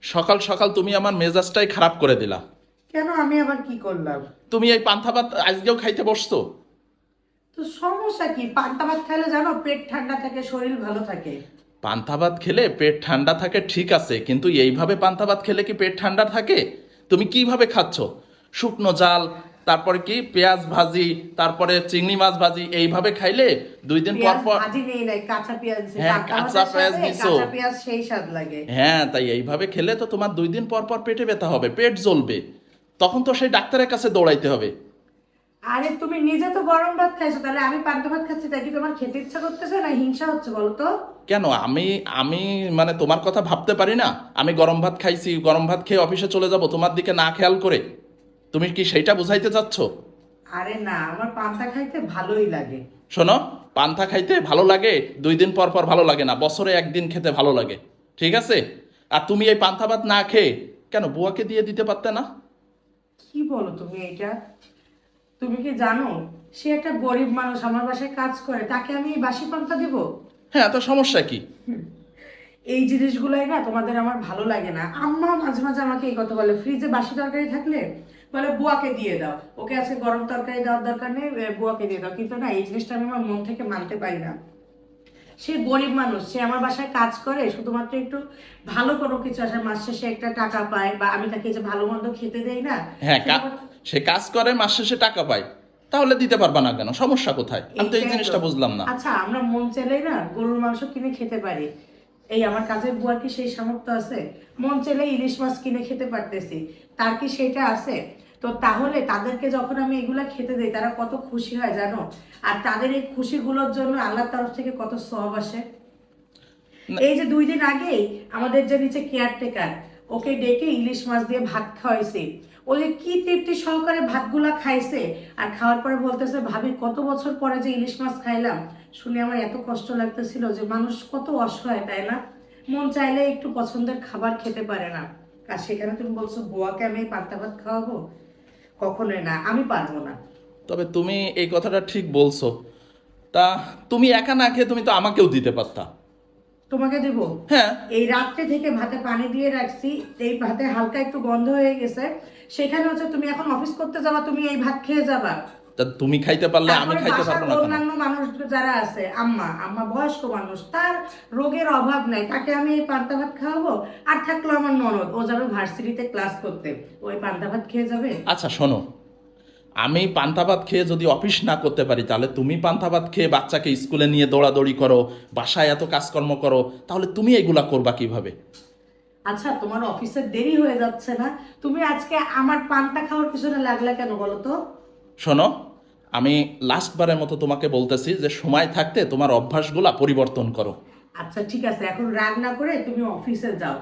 সকাল সকাল তুমি আমার মেজাজটাই খারাপ করে দিলা। কেন, আমি আবার কি করলাম? তুমি এই পান্তা ভাত আজকেও খাইতে বসছো? তো সমস্যা কি? পান্তা ভাত খাইলে জানো পেট ঠান্ডা থাকে, শরীর ভালো থাকে। পান্তা ভাত খেলে পেট ঠান্ডা থাকে ঠিক আছে, কিন্তু এইভাবে পান্তা ভাত খেলে কি পেট ঠান্ডা থাকে? তুমি কিভাবে খাচ্ছ? শুকনো জাল, তারপরে কি পেঁয়াজ ভাজি, তারপরে চিংড়ি মাছ ভাজি, এইভাবে খাইলে 2 দিন পর পেঁয়াজ পর। ভাজি নেই নাই, কাঁচা পেঁয়াজ দিছি। হ্যাঁ, পান্তা কাঁচা ভাতের পেঁয়াজ সাথে দিছো। কাঁচা পেঁয়াজ সেই স্বাদ লাগে। হ্যাঁ, তাই এইভাবে খেলে তো তোমার 2 দিন পর পর পেটে ব্যথা হবে, পেট জ্বলবে। তখন তো সেই ডাক্তারের কাছে দৌড়াইতে হবে। আরে তুমি নিজে তো গরম ভাত খাইছো, তাহলে আমি পান্তা ভাত খাচ্ছি তাই কি তোমার খেতে ইচ্ছা করতেছে না হিংসা হচ্ছে বলো তো? কেন, আমি আমি মানে তোমার কথা ভাবতে পারি না? আমি গরম ভাত খাইছি, গরম ভাত খেয়ে অফিসে চলে যাব তোমার দিকে না খেয়াল করে? তুমি কি সেইটা বুঝাইতে চাচ্ছ? আরে না, আমার পান্তা খাইতে ভালোই লাগে। শোনো, পান্তা খাইতে ভালো লাগে, 2 দিন পর পর ভালো লাগে না, বছরে একদিন খেতে ভালো লাগে। ঠিক আছে? আর তুমি এই পান্তা ভাত না খেয়ে কেন বুয়াকে দিয়ে দিতে পারতে না? কি বলো তুমি এটা? তুমি কি জানো সে একটা গরিব মানুষ, আমার বাসায় কাজ করে, তাকে আমি এই বাসি পান্তা দেব? হ্যাঁ, তো সমস্যা কি? এই জিনিসগুলাই না তোমাদের আমার ভালো লাগে না। আম্মা মাঝে মাঝে আমাকে এই কথা বলে, ফ্রিজে বাসি তরকারি থাকলে বলে বুয়াকে দিয়ে দাও, ওকে আজকে গরম তরকারি দেওয়ার দরকার নেই, বুয়াকে দিয়ে দাও। কিন্তু না, এই জিনিসটা আমি আমার মন থেকে মানতে পারি না। সে গরিব মানুষ, সে আমার বাসায় কাজ করে শুধুমাত্র একটু ভালো কোনো কিছু আসে, মাস শেষে একটা টাকা পায়, বা আমি তাকে যে ভালো মন্দ খেতে দেই না। হ্যাঁ, শুধুমাত্র সে কাজ করে, মাস শেষে টাকা পায়, তাহলে দিতে পারবা না কেন? সমস্যা কোথায়? আমি তো এই এইটাই তো। জিনিসটা বুঝলাম না। আচ্ছা, আমরা মন চাইলেই না গরুর মাংস কিনে খেতে পারি। এই আমার কাজের বুয়ার কি সেই সামর্থ্য আছে? মন চাইলে ইলিশ মাছ কিনে খেতে পারতেছি, তার কি সেটা আছে? তো তাহলে তাদেরকে যখন আমি এগুলা খেতে দেই তারা কত খুশি হয় জানো? আর তাদের এই খুশিগুলোর জন্য আল্লাহর তরফ থেকে কত সওয়াব আসে। না, এই যে 2 দিন আগেই আমাদের যে নিচে কেয়ারটেকার, ওকে ডেকে ইলিশ মাছ দিয়ে ভাত খাওয়াইছে। ওই যে কি তৃপ্তি সহকারে ভাতগুলা খাইছে, আর খাওয়ার পরে বলতেছে ভাবি কত বছর পরে যে ইলিশ মাছ খাইলাম। শুনে আমার এত কষ্ট লাগতেছিল যে মানুষ কত অসহায়, তাই না? মন চাইলে একটু পছন্দের খাবার খেতে পারে না, আর সেখানে তুমি বলছো বুয়াকে আমি পান্তা ভাত খাওয়াবো? কখনোই না, আমি পারবো না। তবে তুমি এই কথাটা ঠিক বলছো। তা তুমি একা না খেয়ে তুমি তো আমাকেও দিতে পারতা। তোমাকে দেব? হ্যাঁ। এই রাত্রে থেকে ভাতে পানি দিয়ে রাখছি, এই ভাতে হালকা একটু গন্ধ হয়ে গেছে। সেখানে হচ্ছে তুমি এখন অফিস করতে যাবা, তুমি এই ভাত খেয়ে যাবা। তা তুমি খাইতে পারলে আমি তারপরে খাইতে বাসার পারবো না কেন? অন্যান্য মানুষ যারা আছে, আম্মা আম্মা বয়স্ক মানুষ, তার রোগের অভাব নাই, তাকে আমি এই পান্তা ভাত খাওয়াবো। আর থাকলো আমার ননদ, ও যাবে ভার্সিটিতে ক্লাস করতে, ওই পান্তা ভাত খেয়ে যাবে। আচ্ছা শোনো, আমি পান্তা ভাত খেয়ে যদি অফিস না করতে পারি, তাহলে তুমি পান্তা ভাত খেয়ে বাচ্চাকে স্কুলে নিয়ে দৌড়াদৌড়ি করো, বাসায় এত কাজকর্ম করো, তাহলে তুমি এগুলা করবা কিভাবে? আচ্ছা, তোমার অফিসের দেরি হয়ে যাচ্ছে না? তুমি আজকে আমার পান্তা খাওয়ার পিছনে লাগলে কেন বলো তো? শোনো, আমি লাস্টবারের মতো তোমাকে বলতেছি যে সময় থাকতে তোমার অভ্যাসগুলা পরিবর্তন করো। আচ্ছা ঠিক আছে, এখন রাগ না করে তুমি অফিসে যাও।